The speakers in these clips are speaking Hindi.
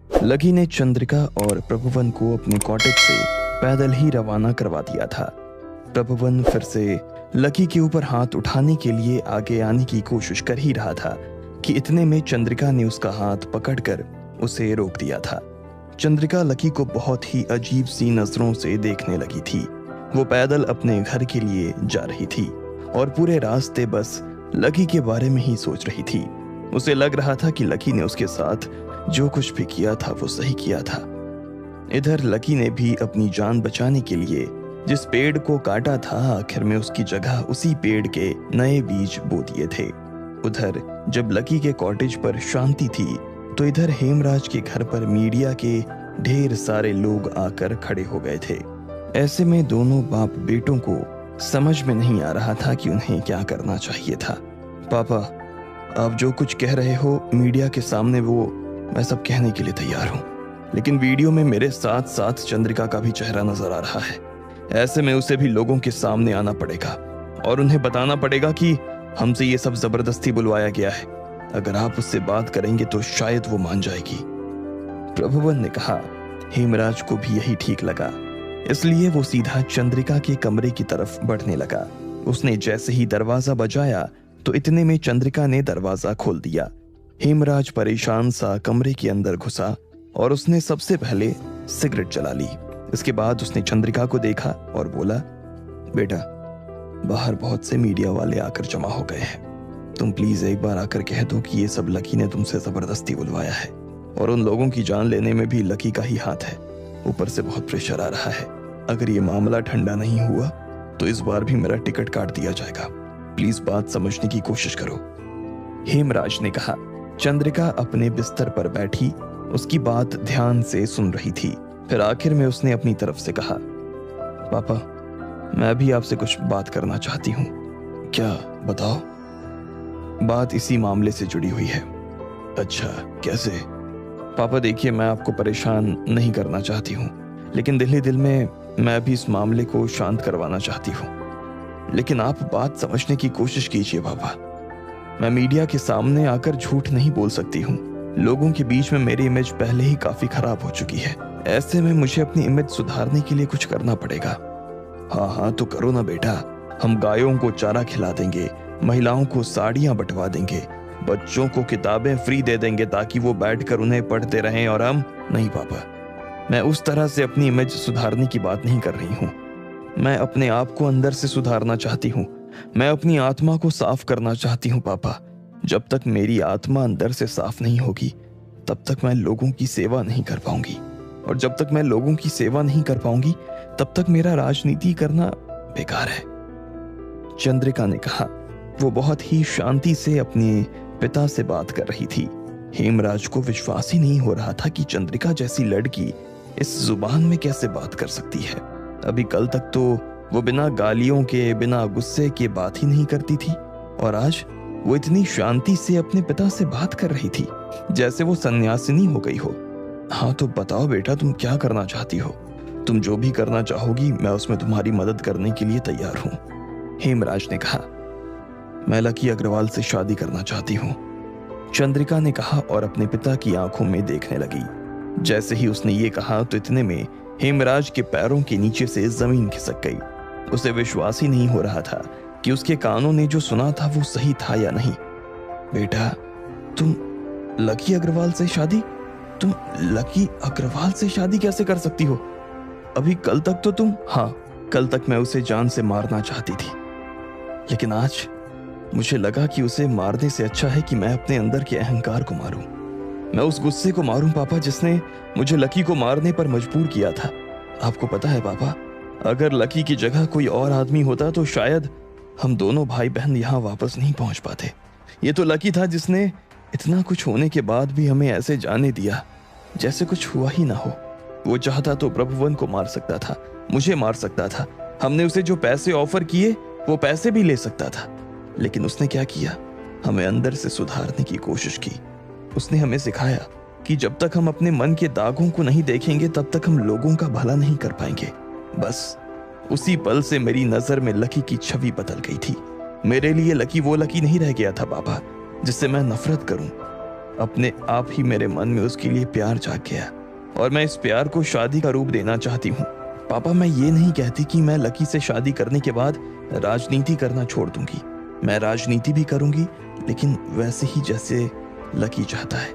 लकी ने चंद्रिका और प्रभुवन को अपने कॉटेज से पैदल ही रवाना करवा दिया था। प्रभुवन फिर से लकी के ऊपर हाथ उठाने के लिए आगे आने की कोशिश कर ही रहा था कि इतने में चंद्रिका ने उसका हाथ पकड़कर उसे रोक दिया था। चंद्रिका लकी को बहुत ही अजीब सी नजरों से देखने लगी थी। वो पैदल अपने घर के लिए जा रही थी और पूरे रास्ते बस लकी के बारे में ही सोच रही थी। उसे लग रहा था कि लकी ने उसके साथ जो कुछ भी किया था वो सही किया था। इधर लकी ने भी अपनी जान बचाने के लिए जिस पेड़ को काटा था, आखिर में उसकी जगह उसी पेड़ के नए बीज बो दिए थे। उधर जब लकी के कॉटेज पर शांति थी तो इधर हेमराज के घर पर मीडिया के ढेर सारे लोग आकर खड़े हो गए थे। ऐसे में दोनों बाप बेटों को समझ में नहीं आ रहा था कि उन्हें क्या करना चाहिए था। पापा, आप जो कुछ कह रहे हो मीडिया के सामने वो मैं सब कहने के लिए तैयार हूँ, लेकिन वीडियो में मेरे साथ साथ चंद्रिका का भी चेहरा नजर आ रहा है। ऐसे में उसे भी लोगों के सामने आना पड़ेगा और उन्हें बताना पड़ेगा कि हमसे ये सब जबरदस्ती बुलवाया गया है। अगर आप उससे बात करेंगे तो शायद वो मान जाएगी। प्रभुवन ने कहा। हेमराज को भी यही ठीक लगा, इसलिए वो सीधा चंद्रिका के कमरे की तरफ बढ़ने लगा। उसने जैसे ही दरवाजा बजाया तो इतने में चंद्रिका ने दरवाजा खोल दिया। हेमराज परेशान सा कमरे के अंदर घुसा और उसने सबसे पहले सिगरेट जला ली। इसके बाद उसने चंद्रिका को देखा और बोला, बेटा, बाहर बहुत से मीडिया वाले आकर जमा हो गए हैं। तुम प्लीज एक बार आकर कह दो कि ये सब लकी ने तुमसे जबरदस्ती बुलवाया है और उन लोगों की जान लेने में भी लकी का ही हाथ है। ऊपर से बहुत प्रेशर आ रहा है। अगर ये मामला ठंडा नहीं हुआ तो इस बार भी मेरा टिकट काट दिया जाएगा। प्लीज बात समझने की कोशिश करो। हेमराज ने कहा। चंद्रिका अपने बिस्तर पर बैठी उसकी बात ध्यान से सुन रही थी। फिर आखिर में उसने अपनी तरफ से कहा, पापा, मैं भी आपसे कुछ बात करना चाहती हूँ। क्या? बताओ। बात इसी मामले से जुड़ी हुई है। अच्छा, कैसे? पापा देखिए, मैं आपको परेशान नहीं करना चाहती हूँ, लेकिन दिल ही दिल में मैं भी इस मामले को शांत करवाना चाहती हूँ। लेकिन आप बात समझने की कोशिश कीजिए पापा। मैं मीडिया के सामने आकर झूठ नहीं बोल सकती हूँ। लोगों के बीच में मेरी इमेज पहले ही काफी खराब हो चुकी है। ऐसे में मुझे अपनी इमेज सुधारने के लिए कुछ करना पड़ेगा। हाँ, तो करो ना बेटा। हम गायों को चारा खिला देंगे, महिलाओं को साड़ियां बंटवा देंगे, बच्चों को किताबें फ्री दे देंगे ताकि वो बैठकर उन्हें पढ़ते रहें। और हम नहीं पापा, मैं उस तरह से अपनी इमेज सुधारने की बात नहीं कर रही हूँ। मैं अपने आप को अंदर से सुधारना चाहती हूँ। मैं अपनी आत्मा को साफ करना चाहती हूँ पापा। जब तक मेरी आत्मा अंदर से साफ नहीं होगी तब तक मैं लोगों की सेवा नहीं कर पाऊंगी, और जब तक मैं लोगों की सेवा नहीं कर पाऊंगी तब तक मेरा राजनीति करना बेकार है। चंद्रिका ने कहा। वो बहुत ही शांति से अपने पिता से बात कर रही थी। हेमराज को विश्वास ही नहीं हो रहा था कि चंद्रिका जैसी लड़की इस जुबान में कैसे बात कर सकती है। अभी कल तक तो वो बिना गालियों के, बिना गुस्से के बात ही नहीं करती थी, और आज वो इतनी शांति से अपने पिता से बात कर रही थी जैसे वो सन्यासिनी हो गई हो। हाँ, तो बताओ बेटा, तुम क्या करना चाहती हो? तुम जो भी करना चाहोगी मैं उसमें तुम्हारी मदद करने के लिए तैयार हूँ। हेमराज ने कहा। मैं लकी अग्रवाल से शादी करना चाहती हूँ, चंद्रिका ने कहा और अपने पिता की आंखों में देखने लगी। जैसे ही उसने ये कहा तो इतने में हेमराज के पैरों के नीचे से जमीन खिसक गई। उसे विश्वास ही नहीं हो रहा था कि उसके कानों ने जो सुना था वो सही था या नहीं। बेटा, तुम लकी अग्रवाल से शादी? तुम लकी अग्रवाल से शादी कैसे कर सकती हो? अभी कल तक तो तुम... हाँ, कल तक मैं उसे जान से मारना चाहती थी, लेकिन आज मुझे लगा कि उसे मारने से अच्छा है कि मैं अपने अंदर के अहंकार को मारूं। मैं उस गुस्से को मारूं पापा जिसने मुझे लकी को मारने पर मजबूर किया था। आपको पता है पापा, अगर लकी की जगह कोई और आदमी होता तो शायद हम दोनों भाई बहन यहाँ वापस नहीं पहुंच पाते। ये तो लकी था जिसने इतना कुछ होने के बाद भी हमें ऐसे जाने दिया जैसे कुछ हुआ ही ना हो। वो चाहता तो प्रभुवन को मार सकता था, मुझे मार सकता था। हमने उसे जो पैसे ऑफर किए वो पैसे भी ले सकता था, लेकिन उसने क्या किया? हमें अंदर से सुधारने की कोशिश की। उसने हमें सिखाया कि जब तक हम अपने मन के दागों को नहीं देखेंगे तब तक हम लोगों का भला नहीं कर पाएंगे। बस उसी पल से मेरी नजर में लकी की छवि बदल गई थी। मेरे लिए लकी वो लकी नहीं रह गया था पापा जिससे मैं नफरत करूं। अपने आप ही मेरे मन में उसके लिए प्यार जाग गया और मैं इस प्यार को शादी का रूप देना चाहती हूँ। पापा, मैं ये नहीं कहती कि मैं लकी से शादी करने के बाद राजनीति करना छोड़ दूंगी। मैं राजनीति भी करूंगी, लेकिन वैसे ही जैसे लकी चाहता है,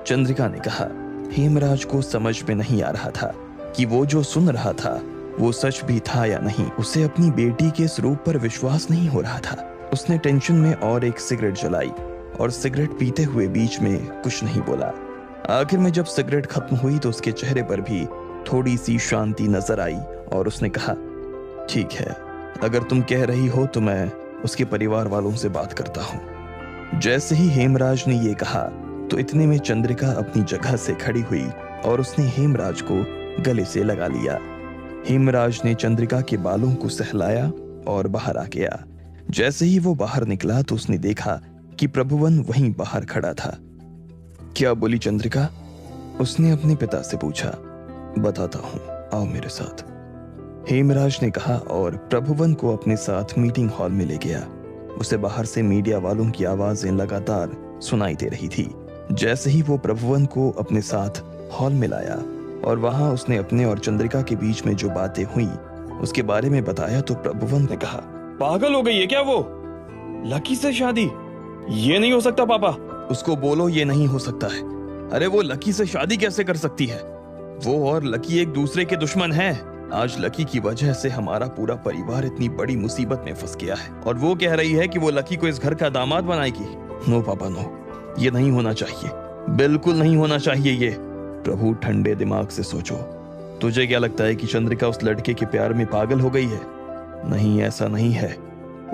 चंद्रिका ने कहा। हेमराज को समझ में नहीं आ रहा था कि वो जो सुन रहा था वो सच भी था या नहीं। उसे अपनी बेटी के इस रूप पर विश्वास नहीं हो रहा था। उसने टेंशन में और एक सिगरेट जलाई और सिगरेट पीते हुए बीच में कुछ नहीं बोला। आखिर में जब सिगरेट खत्म हुई तो उसके चेहरे पर भी थोड़ी सी शांति नजर आई और उसने कहा, ठीक है, अगर तुम कह रही हो तो मैं उसके परिवार वालों से बात करता हूँ। जैसे ही हेमराज ने ये कहा तो इतने में चंद्रिका अपनी जगह से खड़ी हुई और उसने हेमराज को गले से लगा लिया। हेमराज ने चंद्रिका के बालों को सहलाया और बाहर आ गया। जैसे ही वो बाहर निकला तो उसने देखा कि प्रभुवन वहीं बाहर खड़ा था। क्या बोली चंद्रिका? उसने अपने पिता से पूछा। बताता हूँ, आओ मेरे साथ, हेमराज ने कहा और प्रभुवन को अपने साथ मीटिंग हॉल में ले गया। उसे बाहर से मीडिया वालों की आवाजें लगातार सुनाई दे रही थी। जैसे ही वो प्रभुवन को अपने साथ हॉल में लाया और वहां उसने अपने और चंद्रिका के बीच में जो बातें हुई उसके बारे में बताया तो प्रभुवन ने कहा, पागल हो गई है क्या वो? लकी से शादी? ये नहीं हो सकता पापा। उसको बोलो ये नहीं हो सकता है। अरे वो लकी से शादी कैसे कर सकती है? वो और लकी एक दूसरे के दुश्मन हैं। आज लकी की वजह से हमारा पूरा परिवार इतनी बड़ी मुसीबत में फंस गया है और वो कह रही है कि वो लकी को इस घर का दामाद बनाएगी। नो पापा नो, ये नहीं होना चाहिए, बिल्कुल नहीं होना चाहिए ये। प्रभु, ठंडे दिमाग से सोचो। तुझे क्या लगता है कि चंद्रिका उस लड़के के प्यार में पागल हो गई है? नहीं, ऐसा नहीं है।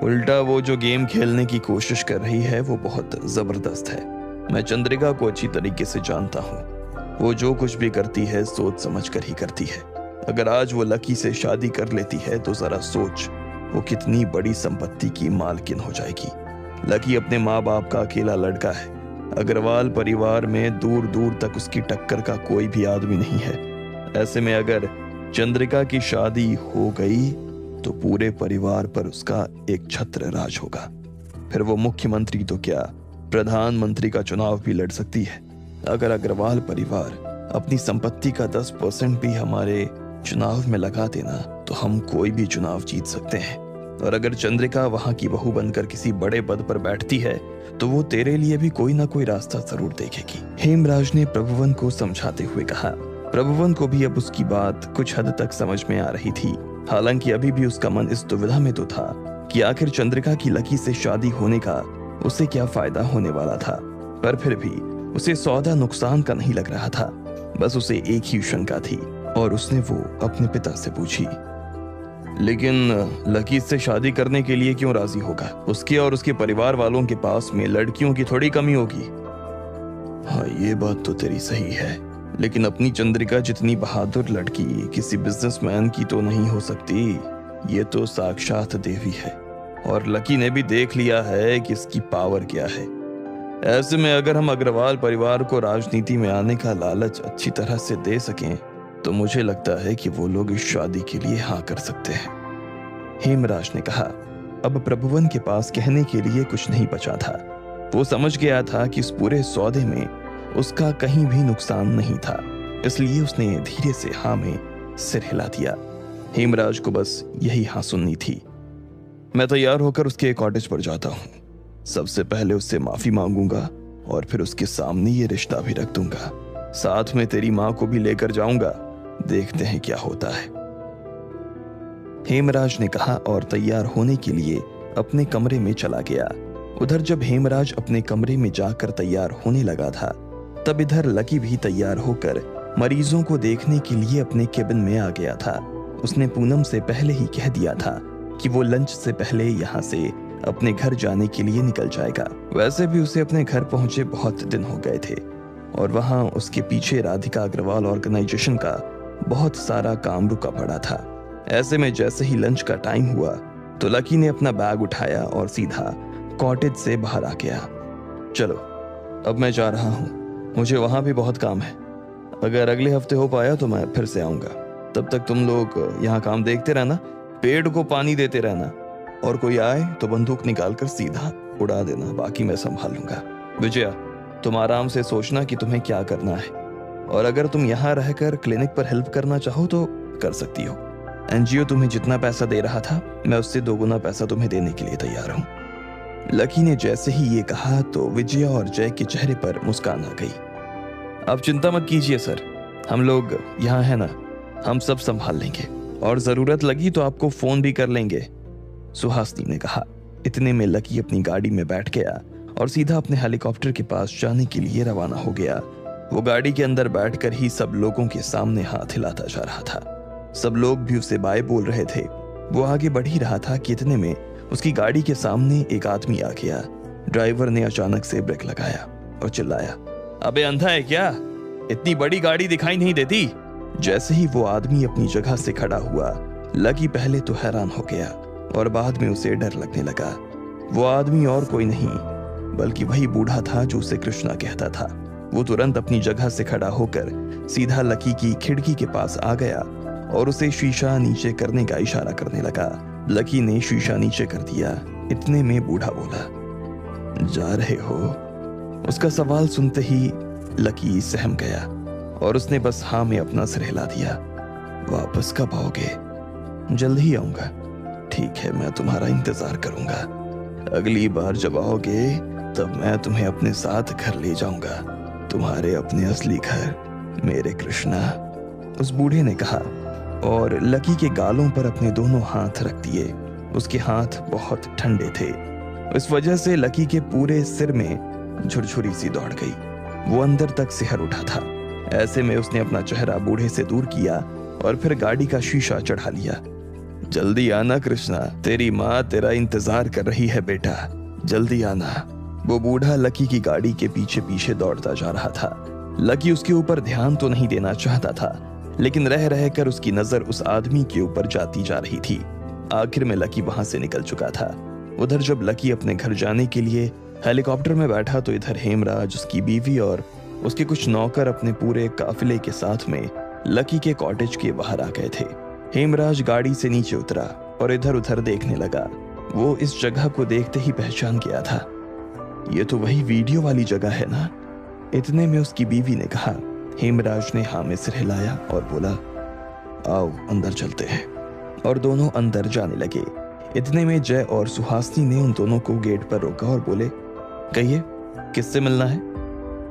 उल्टा वो जो गेम खेलने की कोशिश कर रही है वो बहुत जबरदस्त है। मैं चंद्रिका को अच्छी तरीके से जानता हूँ। वो जो कुछ भी करती है सोच समझ कर ही करती है। अगर आज वो लकी से शादी कर लेती है तो जरा सोच, वो कितनी बड़ी संपत्ति की मालकिन हो जाएगी। लकी अपने माँ बाप का अकेला लड़का है। अग्रवाल परिवार में दूर दूर तक उसकी टक्कर का कोई भी आदमी नहीं है। ऐसे में अगर चंद्रिका की शादी हो गई तो पूरे परिवार पर उसका एक छत्र राज होगा। फिर वो मुख्यमंत्री तो क्या, प्रधानमंत्री का चुनाव भी लड़ सकती है। अगर अग्रवाल परिवार अपनी संपत्ति का 10% भी हमारे चुनाव में लगा देना तो हम कोई भी चुनाव जीत सकते हैं। और अगर चंद्रिका वहां की बहू बनकर किसी बड़े पद पर बैठती है तो वो तेरे लिए भी कोई ना कोई रास्ता जरूर देखेगी। हेमराज ने प्रभुवन को समझाते हुए कहा। प्रभुवन को भी अब उसकी बात कुछ हद तक समझ में आ रही थी। हालांकि अभी भी उसका मन इस दुविधा में तो था कि आखिर चंद्रिका की लकी से शादी होने का उसे क्या फायदा होने वाला था, पर फिर भी उसे सौदा नुकसान का नहीं लग रहा था। बस उसे एक ही शंका थी और उसने वो अपने पिता से पूछी, लेकिन लकी से शादी करने के लिए क्यों राजी होगा? उसके और उसके परिवार वालों के पास में लड़कियों की थोड़ी कमी होगी। हाँ, ये बात तो तेरी सही है, लेकिन अपनी चंद्रिका जितनी बहादुर लड़की किसी बिजनेसमैन की तो नहीं हो सकती। ये तो साक्षात देवी है और लकी ने भी देख लिया है कि इसकी पावर क्या है। ऐसे में अगर हम अग्रवाल परिवार को राजनीति में आने का लालच अच्छी तरह से दे सकें तो मुझे लगता है कि वो लोग इस शादी के लिए हाँ कर सकते हैं। हेमराज ने कहा। अब प्रभुवन के पास कहने के लिए कुछ नहीं बचा था। वो समझ गया था कि इस पूरे सौदे में उसका कहीं भी नुकसान नहीं था, इसलिए उसने धीरे से हाँ में सिर हिला दिया। हेमराज को बस यही हाँ सुननी थी। मैं तैयार होकर उसके कॉटेज पर जाता हूँ। सबसे पहले उससे माफी मांगूंगा और फिर उसके सामने ये रिश्ता भी रख दूंगा। साथ में तेरी माँ को भी लेकर जाऊंगा। देखते हैं क्या होता है। हेमराज ने कहा और तैयार होने के लिए अपने कमरे में चला गया। उधर जब हेमराज अपने कमरे में जाकर तैयार होने लगा था तब इधर लकी भी तैयार होकर मरीजों को देखने के लिए अपने केबिन में आ गया था। उसने पूनम से पहले ही कह दिया था कि वो लंच से पहले यहाँ से अपने घर जाने के लिए निकल जाएगा। वैसे भी उसे अपने घर पहुंचे बहुत दिन हो गए थे और वहां उसके पीछे राधिका अग्रवाल ऑर्गेनाइजेशन का बहुत सारा काम रुका पड़ा था। ऐसे में जैसे ही लंच का टाइम हुआ तो लकी ने अपना बैग उठाया और सीधा कॉटेज से बाहर आ गया। चलो अब मैं जा रहा हूँ, मुझे वहां भी बहुत काम है। अगर अगले हफ्ते हो पाया तो मैं फिर से आऊंगा। तब तक तुम लोग यहाँ काम देखते रहना, पेड़ को पानी देते रहना और कोई आए तो बंदूक निकालकर सीधा उड़ा देना, बाकी मैं संभाल लूंगा। विजया, तुम आराम से सोचना कि तुम्हें क्या करना है, और अगर तुम यहाँ रहकर क्लिनिक पर हेल्प करना चाहो तो कर सकती हो। एनजीओ तुम्हें जितना पैसा दे रहा था, मैं उससे 2 गुना पैसा तुम्हें देने के लिए तैयार हूँ। लकी ने जैसे ही ये कहा तो विजया और जय के चेहरे पर मुस्कान आ गई। आप चिंता मत कीजिए सर, हम लोग यहाँ है ना, हम सब संभाल लेंगे, और जरूरत लगी तो आपको फोन भी कर लेंगे, सुहासिनी ने कहा। इतने में लकी अपनी गाड़ी में बैठ गया और सीधा अपने हेलीकॉप्टर के पास जाने के लिए रवाना हो गया। वो गाड़ी के अंदर बैठकर ही सब लोगों के सामने हाथ हिलाता जा रहा था। सब लोग भी उसे बाय बोल रहे थे। वो आगे बढ़ ही रहा था कि इतने में उसकी गाड़ी के सामने एक आदमी आ गया। ड्राइवर ने अचानक से ब्रेक लगाया और चिल्लाया, अबे अंधा है क्या? इतनी बड़ी गाड़ी दिखाई नहीं देती? जैसे ही वो आदमी अपनी जगह से खड़ा हुआ, लकी पहले तो हैरान हो गया और बाद में उसे डर लगने लगा। वो आदमी और कोई नहीं बल्कि वही बूढ़ा था जो उसे कृष्णा कहता था। वो तुरंत अपनी जगह से खड़ा होकर सीधा लकी की खिड़की के पास आ गया और उसे शीशा नीचे करने का इशारा करने लगा। लकी ने शीशा नीचे कर दिया। इतने में बूढ़ा बोला, जा रहे हो? उसका सवाल सुनते ही लकी सहम गया और उसने बस हाँ में अपना सिर हिला दिया। वापस कब आओगे? जल्द ही आऊंगा। ठीक है, मैं तुम्हारा इंतजार करूंगा। अगली बार जब आओगे तब मैं तुम्हें अपने साथ घर ले जाऊंगा, तुम्हारे अपने असली घर, मेरे कृष्णा, उस बूढ़े ने कहा और लकी के गालों पर अपने दोनों हाथ रख दिए। उसके हाथ बहुत ठंडे थे। इस वजह से लकी के पूरे सिर में झुरझुरी सी दौड़ गई। वो अंदर तक सिहर उठा था। ऐसे में उसने अपना चेहरा बूढ़े से दूर किया और फिर गाड़ी का शीशा चढ़ा लिया। जल्दी आना कृष्णा, तेरी माँ तेरा इंतजार कर रही है बेटा, जल्दी आना। वो बूढ़ा लकी की गाड़ी के पीछे पीछे दौड़ता जा रहा था। लकी उसके ऊपर ध्यान तो नहीं देना चाहता था, लेकिन रह रहकर उसकी नजर उस आदमी के ऊपर जाती जा रही थी। आखिर में लकी वहां से निकल चुका था। उधर जब लकी अपने घर जाने के लिए हेलीकॉप्टर में बैठा तो इधर हेमराज, उसकी बीवी और उसके कुछ नौकर अपने पूरे काफिले के साथ में लकी के कॉटेज के बाहर आ गए थे। हेमराज गाड़ी से नीचे उतरा और इधर उधर देखने लगा। वो इस जगह को देखते ही पहचान गया था। ये तो वही वीडियो वाली जगह है ना? इतने में उसकी बीवी ने कहा। हेमराज ने हाँ में सिर हिलाया और बोला, आओ अंदर चलते हैं, और दोनों अंदर जाने लगे। इतने में जय और सुहासिनी ने उन दोनों को गेट पर रोका और बोले, कहिए किससे मिलना है?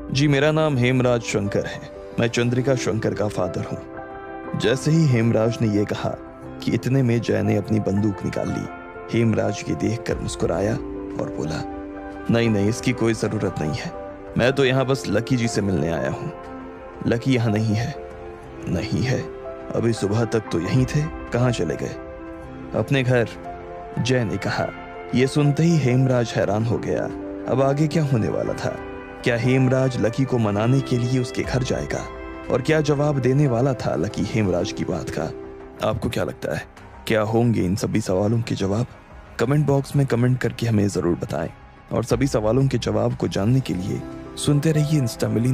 जी मेरा नाम हेमराज शंकर है, मैं चंद्रिका शंकर का फादर हूँ। जैसे ही हेमराज ने यह कहा कि इतने में जय ने अपनी बंदूक निकाल ली। हेमराज ये देखकर मुस्कुराया और बोला, नहीं नहीं, इसकी कोई जरूरत नहीं है, मैं तो यहाँ बस लकी जी से मिलने आया हूँ। लकी यहाँ नहीं है? नहीं है, अभी सुबह तक तो यहीं थे, कहाँ चले गए? अपने घर, जय ने कहा। यह सुनते ही हेमराज हैरान हो गया। अब आगे क्या होने वाला था? क्या हेमराज लकी को मनाने के लिए उसके घर जाएगा? और क्या जवाब देने वाला था लकी हेमराज की बात का? आपको क्या लगता है, क्या होंगे इन सभी सवालों के जवाब? कमेंट बॉक्स में कमेंट करके हमें जरूर बताएं, और सभी सवालों के जवाब को जानने के लिए सुनते रहिए इंस्टा मिली।